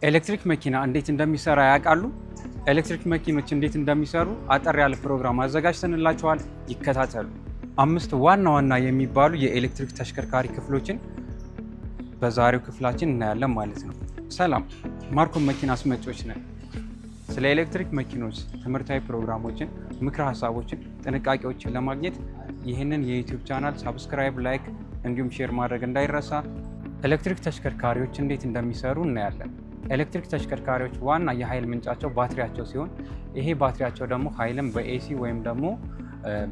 ኤሌክትሪክ መኪና እንዴት እንደሚሰራ ያውቃሉ? ኤሌክትሪክ መኪኖች እንዴት እንደሚሰሩ አጠር ያለ ፕሮግራም አዘጋጅተንላችኋል። ይከታተሉ። 5 ዋና ዋና የሚባሉ የኤሌክትሪክ ተሽከርካሪ ክፍሎችን በዛሬው ክፍላችን እናያለን ማለት ነው። ሰላም፣ ማርኮም መኪና አስመጪዎች ነን። ስለ ኤሌክትሪክ መኪኖች ትምህርታዊ ፕሮግራሞችን፣ ምክረ ሀሳቦችን፣ ጥንቃቄዎችን ለማግኘት ይህንን የዩቲዩብ ቻናል ሳብስክራይብ፣ ላይክ እንዲሁም ሼር ማድረግ እንዳይረሳ። ኤሌክትሪክ ተሽከርካሪዎች እንዴት እንደሚሰሩ እናያለን። ኤሌክትሪክ ተሽከርካሪዎች ዋና የኃይል ምንጫቸው ባትሪያቸው ሲሆን ይሄ ባትሪያቸው ደግሞ ኃይልን በኤሲ ወይም ደግሞ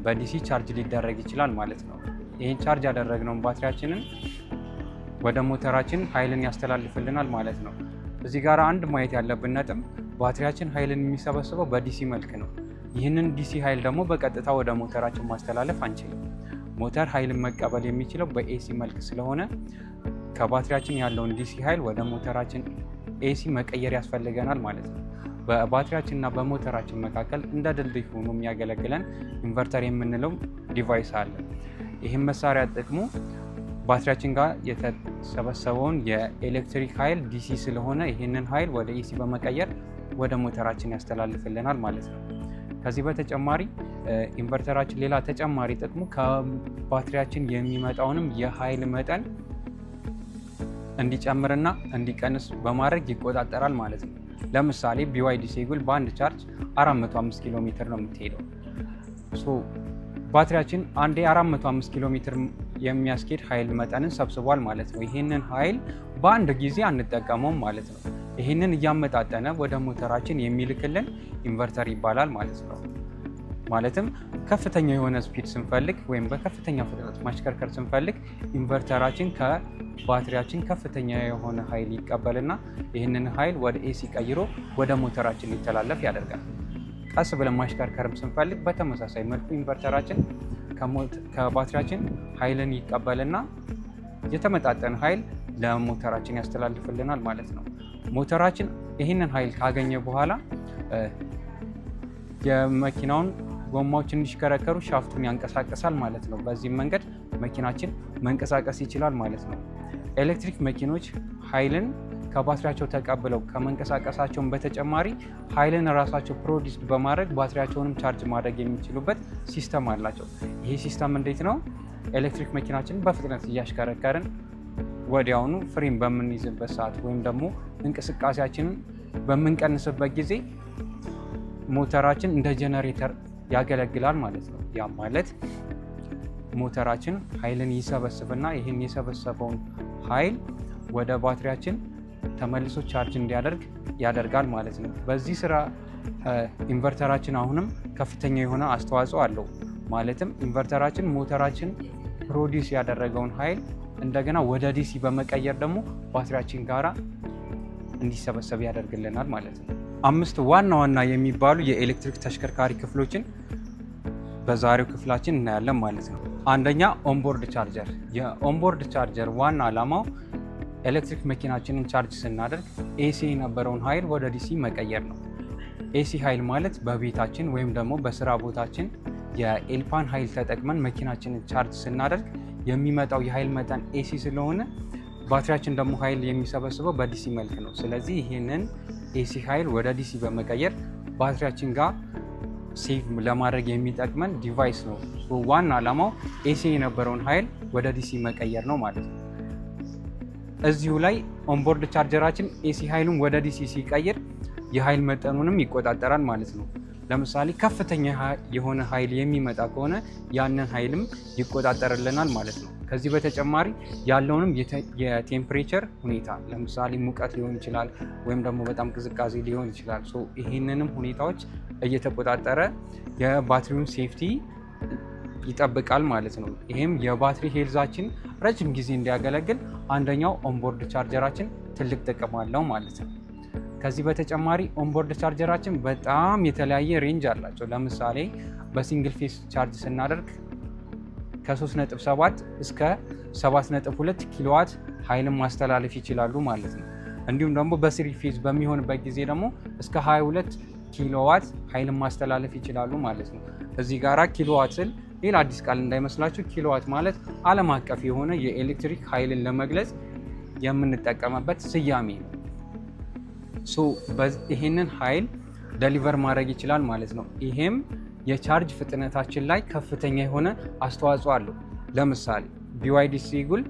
በዲሲ ቻርጅ ሊደረግ ይችላል ማለት ነው። ይህን ቻርጅ ያደረግነውን ባትሪያችንን ወደ ሞተራችን ኃይልን ያስተላልፍልናል ማለት ነው። እዚህ ጋር አንድ ማየት ያለብን ነጥብ ባትሪያችን ኃይልን የሚሰበስበው በዲሲ መልክ ነው። ይህንን ዲሲ ኃይል ደግሞ በቀጥታ ወደ ሞተራችን ማስተላለፍ አንችልም። ሞተር ኃይልን መቀበል የሚችለው በኤሲ መልክ ስለሆነ ከባትሪያችን ያለውን ዲሲ ኃይል ወደ ሞተራችን ኤሲ መቀየር ያስፈልገናል ማለት ነው። በባትሪያችንና በሞተራችን መካከል እንደ ድልድይ ሆኖ የሚያገለግለን ኢንቨርተር የምንለው ዲቫይስ አለ። ይህም መሳሪያ ጥቅሙ ባትሪያችን ጋር የተሰበሰበውን የኤሌክትሪክ ኃይል ዲሲ ስለሆነ ይህንን ኃይል ወደ ኤሲ በመቀየር ወደ ሞተራችን ያስተላልፍልናል ማለት ነው። ከዚህ በተጨማሪ ኢንቨርተራችን ሌላ ተጨማሪ ጥቅሙ ከባትሪያችን የሚመጣውንም የኃይል መጠን እንዲጨምርና እንዲቀንስ በማድረግ ይቆጣጠራል ማለት ነው። ለምሳሌ BYD ሴጉል በአንድ ቻርጅ 405 ኪሎ ሜትር ነው የምትሄደው። ባትሪያችን አንዴ 405 ኪሎ ሜትር የሚያስኬድ ኃይል መጠንን ሰብስቧል ማለት ነው። ይህንን ኃይል በአንድ ጊዜ አንጠቀመውም ማለት ነው። ይህንን እያመጣጠነ ወደ ሞተራችን የሚልክልን ኢንቨርተር ይባላል ማለት ነው። ማለትም ከፍተኛ የሆነ ስፒድ ስንፈልግ ወይም በከፍተኛ ፍጥነት ማሽከርከር ስንፈልግ ኢንቨርተራችን ከባትሪያችን ከፍተኛ የሆነ ኃይል ይቀበልና ይህንን ኃይል ወደ ኤሲ ቀይሮ ወደ ሞተራችን ሊተላለፍ ያደርጋል። ቀስ ብለን ማሽከርከርም ስንፈልግ በተመሳሳይ መልኩ ኢንቨርተራችን ከባትሪያችን ኃይልን ይቀበልና የተመጣጠነ ኃይል ለሞተራችን ያስተላልፍልናል ማለት ነው። ሞተራችን ይህንን ኃይል ካገኘ በኋላ የመኪናውን ጎማዎች እንዲሽከረከሩ ሻፍቱን ያንቀሳቀሳል ማለት ነው። በዚህም መንገድ መኪናችን መንቀሳቀስ ይችላል ማለት ነው። ኤሌክትሪክ መኪኖች ኃይልን ከባትሪያቸው ተቀብለው ከመንቀሳቀሳቸውን በተጨማሪ ኃይልን ራሳቸው ፕሮዲውስ በማድረግ ባትሪያቸውንም ቻርጅ ማድረግ የሚችሉበት ሲስተም አላቸው። ይሄ ሲስተም እንዴት ነው? ኤሌክትሪክ መኪናችን በፍጥነት እያሽከረከርን ወዲያውኑ ፍሬም በምንይዝበት ሰዓት ወይም ደግሞ እንቅስቃሴያችንን በምንቀንስበት ጊዜ ሞተራችን እንደ ጄኔሬተር ያገለግላል ማለት ነው። ያ ማለት ሞተራችን ኃይልን ይሰበስብና ይህን የሰበሰበውን ኃይል ወደ ባትሪያችን ተመልሶ ቻርጅ እንዲያደርግ ያደርጋል ማለት ነው። በዚህ ስራ ኢንቨርተራችን አሁንም ከፍተኛ የሆነ አስተዋጽኦ አለው። ማለትም ኢንቨርተራችን ሞተራችን ፕሮዲውስ ያደረገውን ኃይል እንደገና ወደ ዲሲ በመቀየር ደግሞ ባትሪያችን ጋራ እንዲሰበሰብ ያደርግልናል ማለት ነው። 5 ዋና ዋና የሚባሉ የኤሌክትሪክ ተሽከርካሪ ክፍሎችን በዛሬው ክፍላችን እናያለን ማለት ነው። አንደኛ ኦንቦርድ ቻርጀር። የኦንቦርድ ቻርጀር ዋና ዓላማው ኤሌክትሪክ መኪናችንን ቻርጅ ስናደርግ ኤሲ የነበረውን ኃይል ወደ ዲሲ መቀየር ነው። ኤሲ ኃይል ማለት በቤታችን ወይም ደግሞ በስራ ቦታችን የኤልፓን ኃይል ተጠቅመን መኪናችንን ቻርጅ ስናደርግ የሚመጣው የኃይል መጠን ኤሲ ስለሆነ ባትሪያችን ደግሞ ኃይል የሚሰበስበው በዲሲ መልክ ነው። ስለዚህ ይህንን ኤሲ ኃይል ወደ ዲሲ በመቀየር ባትሪያችን ጋር ሴቭ ለማድረግ የሚጠቅመን ዲቫይስ ነው። ዋና ዓላማው ኤሲ የነበረውን ኃይል ወደ ዲሲ መቀየር ነው ማለት ነው። እዚሁ ላይ ኦንቦርድ ቻርጀራችን ኤሲ ኃይሉን ወደ ዲሲ ሲቀይር የኃይል መጠኑንም ይቆጣጠራል ማለት ነው። ለምሳሌ ከፍተኛ የሆነ ኃይል የሚመጣ ከሆነ ያንን ኃይልም ይቆጣጠርልናል ማለት ነው። ከዚህ በተጨማሪ ያለውንም የቴምፕሬቸር ሁኔታ ለምሳሌ ሙቀት ሊሆን ይችላል ወይም ደግሞ በጣም ቅዝቃዜ ሊሆን ይችላል። ይህንንም ሁኔታዎች እየተቆጣጠረ የባትሪውን ሴፍቲ ይጠብቃል ማለት ነው። ይህም የባትሪ ሄልዛችን ረጅም ጊዜ እንዲያገለግል አንደኛው ኦንቦርድ ቻርጀራችን ትልቅ ጥቅም አለው ማለት ነው። ከዚህ በተጨማሪ ኦንቦርድ ቻርጀራችን በጣም የተለያየ ሬንጅ አላቸው። ለምሳሌ በሲንግል ፌስ ቻርጅ ስናደርግ ከ3.7 እስከ 7.2 ኪሎዋት ኃይልን ማስተላለፍ ይችላሉ ማለት ነው። እንዲሁም ደግሞ በስሪ ፌዝ በሚሆንበት ጊዜ ደግሞ እስከ 22 ኪሎዋት ኃይልን ማስተላለፍ ይችላሉ ማለት ነው። እዚህ ጋራ ኪሎዋት ስል ሌላ አዲስ ቃል እንዳይመስላችሁ። ኪሎዋት ማለት ዓለም አቀፍ የሆነ የኤሌክትሪክ ኃይልን ለመግለጽ የምንጠቀምበት ስያሜ ነው። ይሄንን ኃይል ደሊቨር ማድረግ ይችላል ማለት ነው። ይሄም የቻርጅ ፍጥነታችን ላይ ከፍተኛ የሆነ አስተዋጽኦ አለው። ለምሳሌ BYD ሲጉል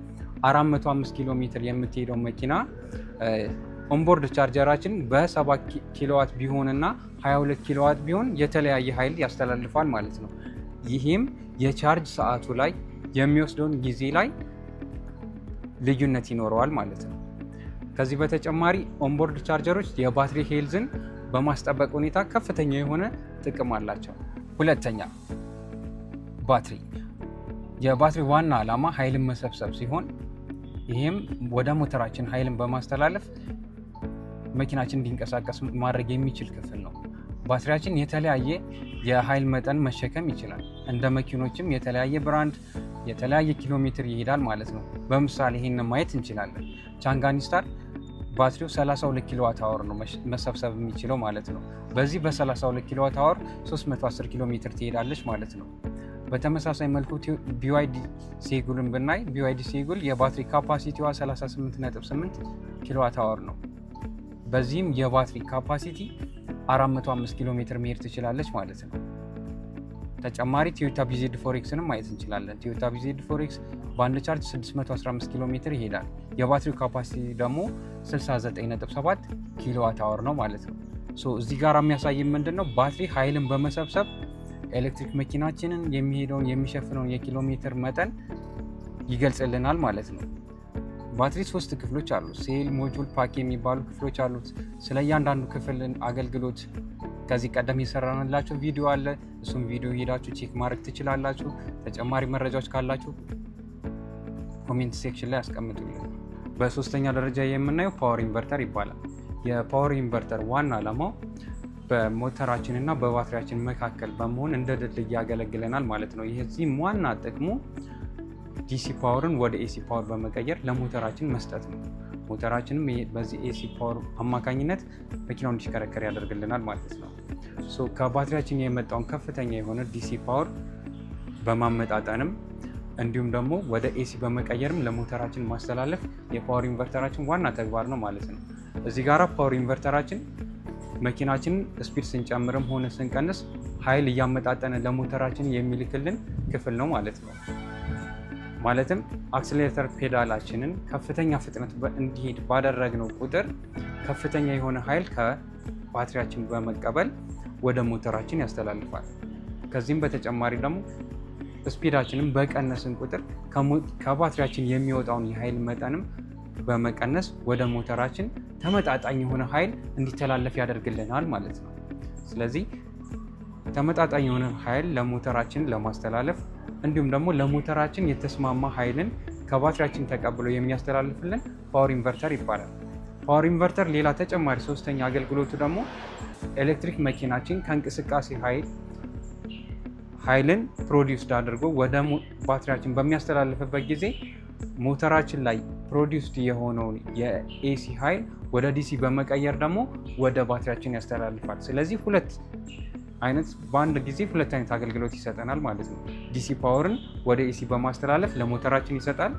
405 ኪሎ ሜትር የምትሄደው መኪና ኦንቦርድ ቻርጀራችን በ7 ኪሎዋት ቢሆንና 22 ኪሎዋት ቢሆን የተለያየ ኃይል ያስተላልፋል ማለት ነው። ይህም የቻርጅ ሰዓቱ ላይ የሚወስደውን ጊዜ ላይ ልዩነት ይኖረዋል ማለት ነው። ከዚህ በተጨማሪ ኦንቦርድ ቻርጀሮች የባትሪ ሄልዝን በማስጠበቅ ሁኔታ ከፍተኛ የሆነ ጥቅም አላቸው። ሁለተኛ ባትሪ። የባትሪ ዋና ዓላማ ኃይልን መሰብሰብ ሲሆን ይህም ወደ ሞተራችን ኃይልን በማስተላለፍ መኪናችን እንዲንቀሳቀስ ማድረግ የሚችል ክፍል ነው። ባትሪያችን የተለያየ የኃይል መጠን መሸከም ይችላል። እንደ መኪኖችም የተለያየ ብራንድ የተለያየ ኪሎ ሜትር ይሄዳል ማለት ነው። በምሳሌ ይህን ማየት እንችላለን። ቻንጋኒ ስታር ባትሪው 32 ኪሎዋት አወር ነው መሰብሰብ የሚችለው ማለት ነው። በዚህ በ32 ኪሎዋት አወር 310 ኪሎ ሜትር ትሄዳለች ማለት ነው። በተመሳሳይ መልኩ BYD ሲጉልን ብናይ BYD ሲጉል የባትሪ ካፓሲቲዋ 38.8 ኪሎዋት አወር ነው። በዚህም የባትሪ ካፓሲቲ 405 ኪሎ ሜትር መሄድ ትችላለች ማለት ነው። ተጨማሪ ቶዮታ BZ4Xንም ማየት እንችላለን። ቶዮታ BZ4X በአንድ ቻርጅ 615 ኪሎ ሜትር ይሄዳል። የባትሪው ካፓሲቲ ደግሞ 69.7 ኪሎዋት አወር ነው ማለት ነው። እዚህ ጋር የሚያሳይ ምንድነው ባትሪ ኃይልን በመሰብሰብ ኤሌክትሪክ መኪናችንን የሚሄደውን የሚሸፍነውን የኪሎ ሜትር መጠን ይገልጽልናል ማለት ነው። ባትሪ 3 ክፍሎች አሉት። ሴል፣ ሞጁል፣ ፓክ የሚባሉ ክፍሎች አሉት። ስለ እያንዳንዱ ክፍል አገልግሎት ከዚህ ቀደም የሰራንላችሁ ቪዲዮ አለ። እሱም ቪዲዮ ሄዳችሁ ቼክ ማድረግ ትችላላችሁ። ተጨማሪ መረጃዎች ካላችሁ ኮሜንት ሴክሽን ላይ አስቀምጡልን። በሶስተኛ ደረጃ የምናየው ፓወር ኢንቨርተር ይባላል። የፓወር ኢንቨርተር ዋና ዓላማው በሞተራችን እና በባትሪያችን መካከል በመሆን እንደ ድልድይ ያገለግለናል ማለት ነው። ይህም ዋና ጥቅሙ ዲሲ ፓወርን ወደ ኤሲ ፓወር በመቀየር ለሞተራችን መስጠት ነው። ሞተራችንም በዚህ ኤሲ ፓወር አማካኝነት መኪናው እንዲሽከረከር ያደርግልናል ማለት ነው። ከባትሪያችን የመጣውን ከፍተኛ የሆነ ዲሲ ፓወር በማመጣጠንም እንዲሁም ደግሞ ወደ ኤሲ በመቀየርም ለሞተራችን ማስተላለፍ የፓወር ኢንቨርተራችን ዋና ተግባር ነው ማለት ነው። እዚህ ጋራ ፓወር ኢንቨርተራችን መኪናችንን ስፒድ ስንጨምርም ሆነ ስንቀንስ ኃይል እያመጣጠነ ለሞተራችን የሚልክልን ክፍል ነው ማለት ነው። ማለትም አክስሌተር ፔዳላችንን ከፍተኛ ፍጥነት እንዲሄድ ባደረግነው ቁጥር ከፍተኛ የሆነ ኃይል ከባትሪያችን በመቀበል ወደ ሞተራችን ያስተላልፋል። ከዚህም በተጨማሪ ደግሞ ስፒዳችንን በቀነስን ቁጥር ከባትሪያችን የሚወጣውን የኃይል መጠንም በመቀነስ ወደ ሞተራችን ተመጣጣኝ የሆነ ኃይል እንዲተላለፍ ያደርግልናል ማለት ነው። ስለዚህ ተመጣጣኝ የሆነ ኃይል ለሞተራችን ለማስተላለፍ እንዲሁም ደግሞ ለሞተራችን የተስማማ ኃይልን ከባትሪያችን ተቀብሎ የሚያስተላልፍልን ፓወር ኢንቨርተር ይባላል። ፓወር ኢንቨርተር ሌላ ተጨማሪ ሶስተኛ አገልግሎቱ ደግሞ ኤሌክትሪክ መኪናችን ከእንቅስቃሴ ኃይልን ፕሮዲውስድ አድርጎ ወደ ባትሪያችን በሚያስተላልፍበት ጊዜ ሞተራችን ላይ ፕሮዲውስድ የሆነውን የኤሲ ኃይል ወደ ዲሲ በመቀየር ደግሞ ወደ ባትሪያችን ያስተላልፋል። ስለዚህ በአንድ ጊዜ ሁለት አይነት አገልግሎት ይሰጠናል ማለት ነው። ዲሲ ፓወርን ወደ ኤሲ በማስተላለፍ ለሞተራችን ይሰጣል።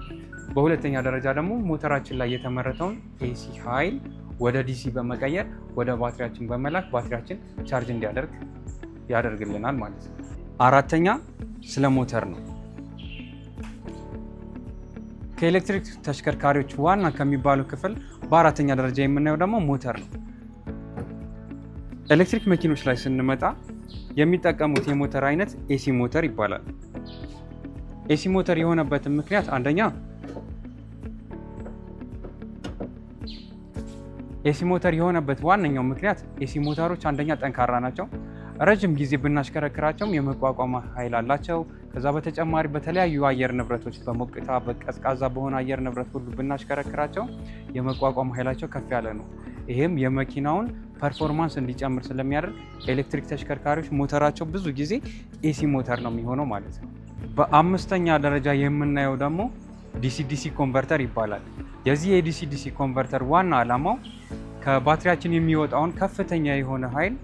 በሁለተኛ ደረጃ ደግሞ ሞተራችን ላይ የተመረተውን ኤሲ ኃይል ወደ ዲሲ በመቀየር ወደ ባትሪያችን በመላክ ባትሪያችን ቻርጅ እንዲያደርግ ያደርግልናል ማለት ነው። አራተኛ ስለ ሞተር ነው። ከኤሌክትሪክ ተሽከርካሪዎች ዋና ከሚባለው ክፍል በአራተኛ ደረጃ የምናየው ደግሞ ሞተር ነው። ኤሌክትሪክ መኪኖች ላይ ስንመጣ የሚጠቀሙት የሞተር አይነት ኤሲ ሞተር ይባላል። ኤሲ ሞተር የሆነበትን ምክንያት አንደኛ ኤሲ ሞተር የሆነበት ዋነኛው ምክንያት ኤሲ ሞተሮች አንደኛ ጠንካራ ናቸው። ረጅም ጊዜ ብናሽከረክራቸውም የመቋቋም ኃይል አላቸው። ከዛ በተጨማሪ በተለያዩ አየር ንብረቶች በሞቅታ በቀዝቃዛ በሆነ አየር ንብረት ሁሉ ብናሽከረክራቸው የመቋቋም ኃይላቸው ከፍ ያለ ነው። ይህም የመኪናውን ፐርፎርማንስ እንዲጨምር ስለሚያደርግ ኤሌክትሪክ ተሽከርካሪዎች ሞተራቸው ብዙ ጊዜ ኤሲ ሞተር ነው የሚሆነው ማለት ነው። በአምስተኛ ደረጃ የምናየው ደግሞ ዲሲ ኮንቨርተር ይባላል። የዚህ የዲሲ ኮንቨርተር ዋና ዓላማው ከባትሪያችን የሚወጣውን ከፍተኛ የሆነ ኃይል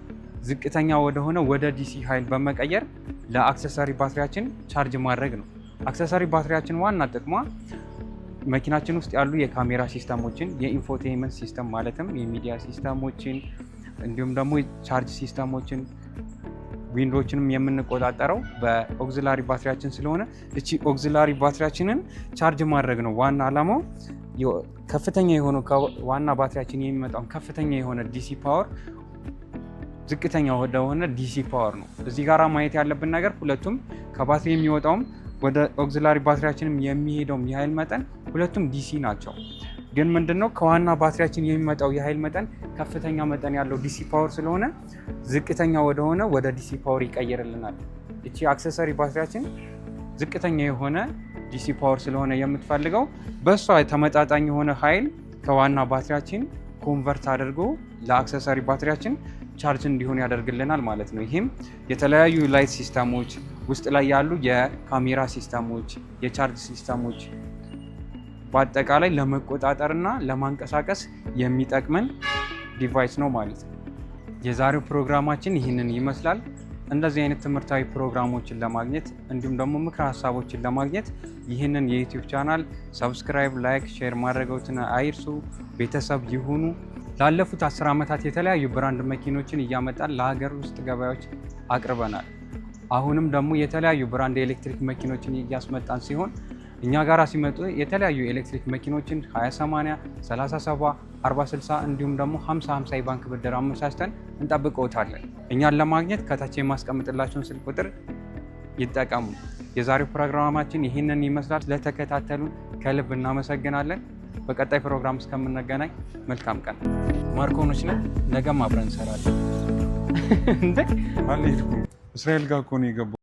ዝቅተኛ ወደሆነ ወደ ዲሲ ኃይል በመቀየር ለአክሰሰሪ ባትሪያችን ቻርጅ ማድረግ ነው። አክሰሰሪ ባትሪያችን ዋና ጥቅሟ መኪናችን ውስጥ ያሉ የካሜራ ሲስተሞችን፣ የኢንፎቴይንመንት ሲስተም ማለትም የሚዲያ ሲስተሞችን እንዲሁም ደግሞ ቻርጅ ሲስተሞችን ዊንዶችንም የምንቆጣጠረው በኦክሲላሪ ባትሪያችን ስለሆነ እቺ ኦክሲላሪ ባትሪያችንን ቻርጅ ማድረግ ነው ዋና ዓላማው። ከፍተኛ የሆነ ዋና ባትሪያችን የሚመጣውን ከፍተኛ የሆነ ዲሲ ፓወር ዝቅተኛ ወደሆነ ዲሲ ፓወር ነው። እዚህ ጋራ ማየት ያለብን ነገር ሁለቱም ከባትሪ የሚወጣውም ወደ ኦክሲላሪ ባትሪያችንም የሚሄደውም የኃይል መጠን ሁለቱም ዲሲ ናቸው። ግን ምንድነው ከዋና ባትሪያችን የሚመጣው የኃይል መጠን ከፍተኛ መጠን ያለው ዲሲ ፓወር ስለሆነ ዝቅተኛ ወደሆነ ወደ ዲሲ ፓወር ይቀይርልናል። እቺ አክሰሰሪ ባትሪያችን ዝቅተኛ የሆነ ዲሲ ፓወር ስለሆነ የምትፈልገው በእሷ ተመጣጣኝ የሆነ ኃይል ከዋና ባትሪያችን ኮንቨርት አድርጎ ለአክሰሰሪ ባትሪያችን ቻርጅ እንዲሆን ያደርግልናል ማለት ነው። ይህም የተለያዩ ላይት ሲስተሞች ውስጥ ላይ ያሉ የካሜራ ሲስተሞች፣ የቻርጅ ሲስተሞች በአጠቃላይ ለመቆጣጠርና ለማንቀሳቀስ የሚጠቅመን ዲቫይስ ነው ማለት ነው። የዛሬው ፕሮግራማችን ይህንን ይመስላል። እንደዚህ አይነት ትምህርታዊ ፕሮግራሞችን ለማግኘት እንዲሁም ደግሞ ምክረ ሀሳቦችን ለማግኘት ይህንን የዩቲዩብ ቻናል ሰብስክራይብ፣ ላይክ፣ ሼር ማድረገውትን አይርሱ። ቤተሰብ ይሁኑ። ላለፉት 10 ዓመታት የተለያዩ ብራንድ መኪኖችን እያመጣን ለሀገር ውስጥ ገበያዎች አቅርበናል። አሁንም ደግሞ የተለያዩ ብራንድ የኤሌክትሪክ መኪኖችን እያስመጣን ሲሆን እኛ ጋራ ሲመጡ የተለያዩ ኤሌክትሪክ መኪኖችን 20/80፣ 30/70፣ 40/60 እንዲሁም ደግሞ 50/50 የባንክ ብድር አመቻችተን እንጠብቅዎታለን። እኛን ለማግኘት ከታች የማስቀምጥላችሁን ስልክ ቁጥር ይጠቀሙ። የዛሬው ፕሮግራማችን ይህንን ይመስላል። ስለተከታተሉን ከልብ እናመሰግናለን። በቀጣይ ፕሮግራም እስከምንገናኝ መልካም ቀን። ማርኮኖች ነን። ነገም አብረን እንሰራለን። እንዴ አልሄድኩም። እስራኤል ጋር እኮ ነው የገባው።